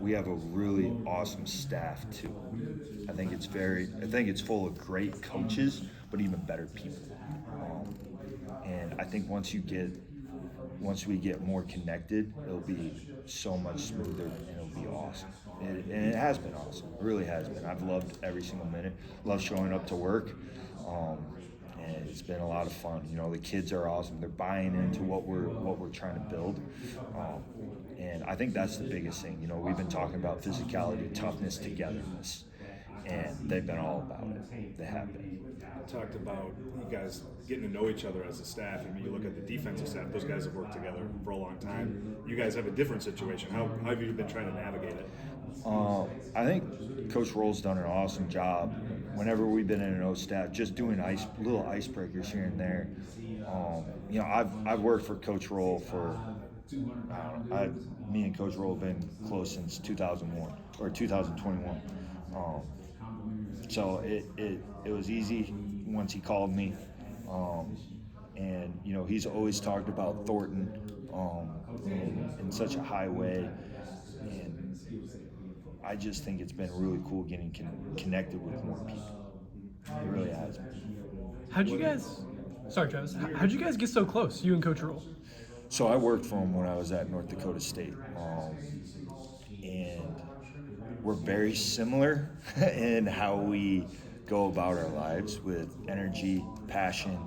we have a really awesome staff too. I think it's full of great coaches, but even better people. And I think once we get more connected, it'll be so much smoother and it'll be awesome. And it has been awesome. It really has been. I've loved every single minute. Love showing up to work. Um, and it's been a lot of fun. The kids are awesome. They're buying into what we're trying to build. And I think that's the biggest thing. We've been talking about physicality, toughness, togetherness, and they've been all about it. They have been. Talked about you guys getting to know each other as a staff. I mean, you look at the defensive staff; those guys have worked together for a long time. You guys have a different situation. How have you been trying to navigate it? I think Coach Roehl's done an awesome job. Whenever we've been in an O staff, just doing little icebreakers here and there. I've worked for Coach Roehl for me and Coach Roehl have been close since 2001 or 2021. So it was easy once he called me, and he's always talked about Thornton in such a high way, and I just think it's been really cool getting connected with more people. It really has been. How'd you guys? Sorry, Travis. How'd you guys get so close, you and Coach Roehl? So I worked for him when I was at North Dakota State, and we're very similar in how we go about our lives with energy, passion,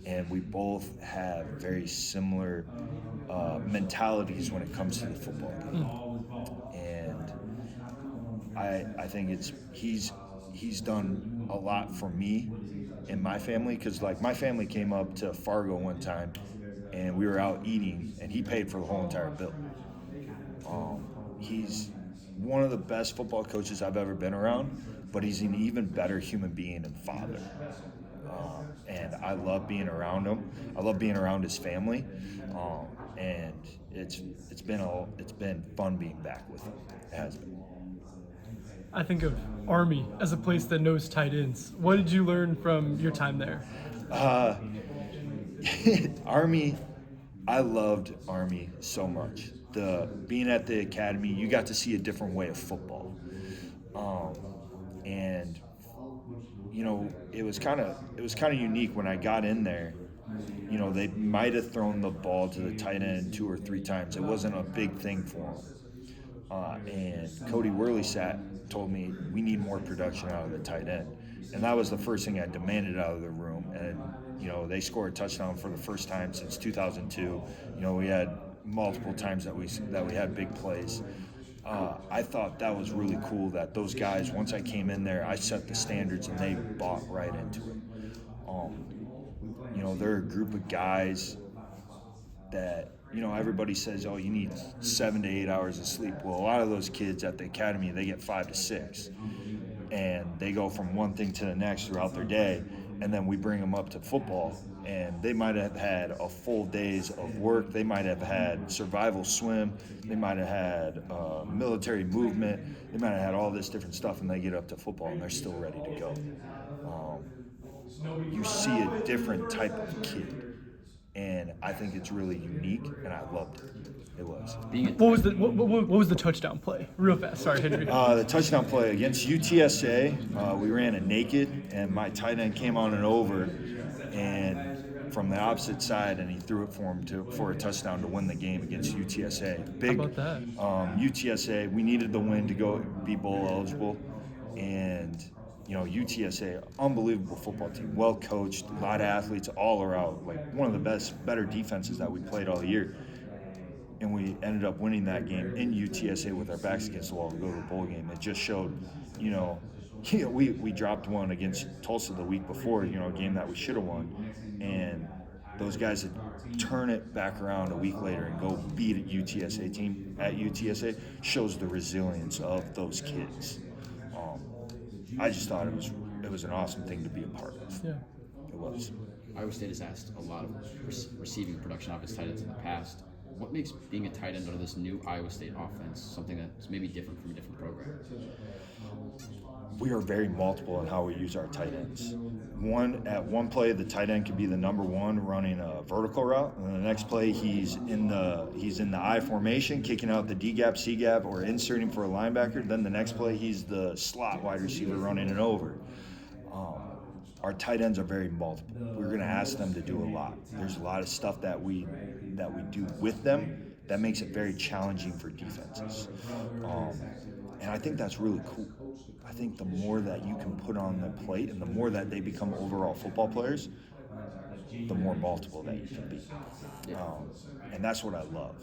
and we both have very similar mentalities when it comes to the football game. And I think he's done a lot for me and my family, because like my family came up to Fargo one time and we were out eating and he paid for the whole entire bill. He's one of the best football coaches I've ever been around, but he's an even better human being and father. And I love being around him. I love being around his family, and it's been fun being back with him. It has been. I think of Army as a place that knows tight ends. What did you learn from your time there? Army, I loved Army so much. Being at the academy, you got to see a different way of football, and it was kind of unique when I got in there. They might have thrown the ball to the tight end 2 or 3 times. It wasn't a big thing for them. And Cody Worley told me we need more production out of the tight end, and that was the first thing I demanded out of the room. And they scored a touchdown for the first time since 2002. We had multiple times that we had big plays. I thought that was really cool that those guys, once I came in there, I set the standards and they bought right into it. They're a group of guys that, everybody says, oh, you need 7 to 8 hours of sleep. Well, a lot of those kids at the academy, they get 5 to 6. And they go from one thing to the next throughout their day. And then we bring them up to football, and they might have had a full days of work. They might have had survival swim. They might have had military movement. They might have had all this different stuff, and they get up to football, and they're still ready to go. You see a different type of kid, and I think it's really unique, and I loved it. It was. What was the touchdown play? Real fast. Sorry, Henry. The touchdown play against UTSA, we ran it naked, and my tight end came on and over, and from the opposite side, and he threw it for a touchdown to win the game against UTSA. Big. How about that? UTSA, we needed the win to go be bowl eligible, and UTSA, unbelievable football team, well coached, a lot of athletes all around, like one of the better defenses that we played all year. And we ended up winning that game in UTSA with our backs against the wall to go to the bowl game. It just showed, we dropped one against Tulsa the week before, a game that we should have won. And those guys had turn it back around a week later and go beat a UTSA team at UTSA shows the resilience of those kids. I just thought it was an awesome thing to be a part of. Yeah. It was. Iowa State has asked a lot of receiving production of its tight ends in the past. What makes being a tight end under this new Iowa State offense something that's maybe different from a different program? We are very multiple in how we use our tight ends. One play, the tight end could be the number one running a vertical route, and the next play he's in the I formation, kicking out the D gap, C gap, or inserting for a linebacker. Then the next play he's the slot wide receiver running an over. Our tight ends are very multiple. We're going to ask them to do a lot. There's a lot of stuff that we do with them that makes it very challenging for defenses. And I think that's really cool. I think the more that you can put on the plate and the more that they become overall football players, the more multiple that you can be. And that's what I love,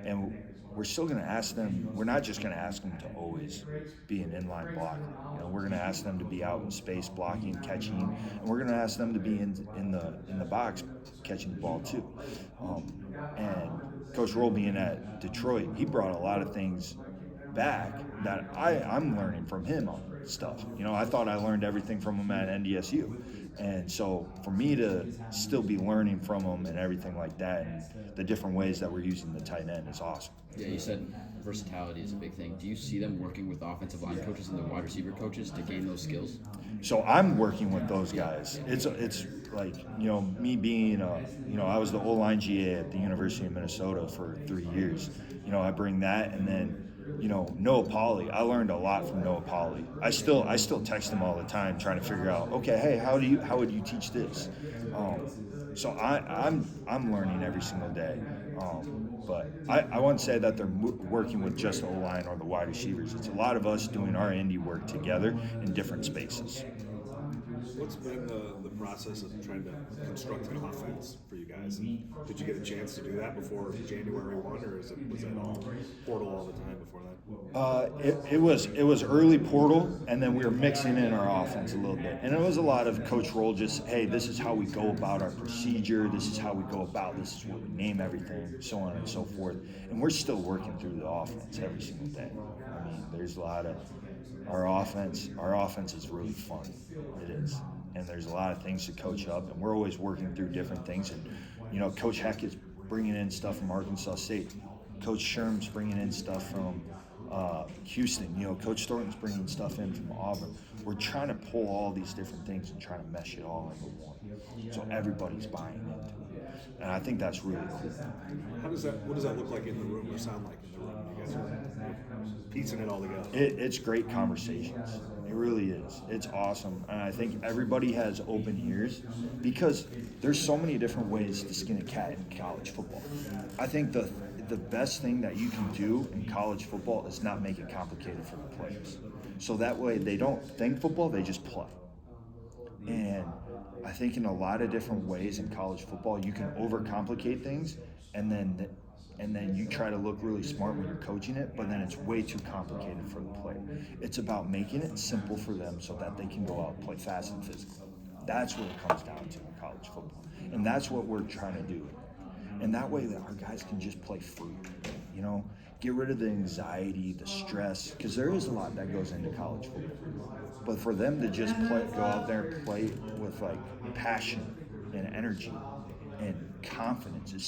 and we're still going to ask them, we're not just going to ask them to always be an inline blocker. We're going to ask them to be out in space blocking, catching, and we're going to ask them to be in the box catching the ball too. And Coach Roehl being at Detroit, he brought a lot of things back that I'm learning from him on stuff. I thought I learned everything from him at NDSU. And so for me to still be learning from him and everything like that and the different ways that we're using the tight end is awesome. Yeah, you said versatility is a big thing. Do you see them working with offensive line coaches and the wide receiver coaches to gain those skills? So I'm working with those guys. It's like, me being, I was the O-line GA at the University of Minnesota for 3 years. I bring that, and then Noah Pauly. I learned a lot from Noah Pauly. I still text him all the time trying to figure out, okay, hey, how would you teach this? So I'm learning every single day. But I wouldn't say that they're working with just the O-line or the wide receivers. It's a lot of us doing our indie work together in different spaces. What's been the process of trying to construct an offense for you guys? And did you get a chance to do that before January 1, or was that all portal all the time before that? It was early portal, and then we were mixing in our offense a little bit. And it was a lot of Coach Roehl just, hey, this is how we go about our procedure, this is how we go about, this is what we name everything, so on and so forth. And we're still working through the offense every single day. I mean, there's a lot of our offense is really fun. It is. And there's a lot of things to coach up, and we're always working through different things. And, Coach Heck is bringing in stuff from Arkansas State. Coach Sherm's bringing in stuff from Houston. Coach Thornton's bringing stuff in from Auburn. We're trying to pull all these different things and trying to mesh it all into one. So everybody's buying into it. And I think that's really cool. What does that look like in the room or sound like in the room? You guys are piecing it all together. It's great conversations. It really is. It's awesome. And I think everybody has open ears because there's so many different ways to skin a cat in college football. I think the best thing that you can do in college football is not make it complicated for the players. So that way they don't think football, they just play. And I think in a lot of different ways in college football, you can overcomplicate things and then you try to look really smart when you're coaching it, but then it's way too complicated for the player. It's about making it simple for them so that they can go out and play fast and physical. That's what it comes down to in college football. And that's what we're trying to do. And that way that our guys can just play free, get rid of the anxiety, the stress, because there is a lot that goes into college football. But for them to just go out there and play with passion and energy and confidence is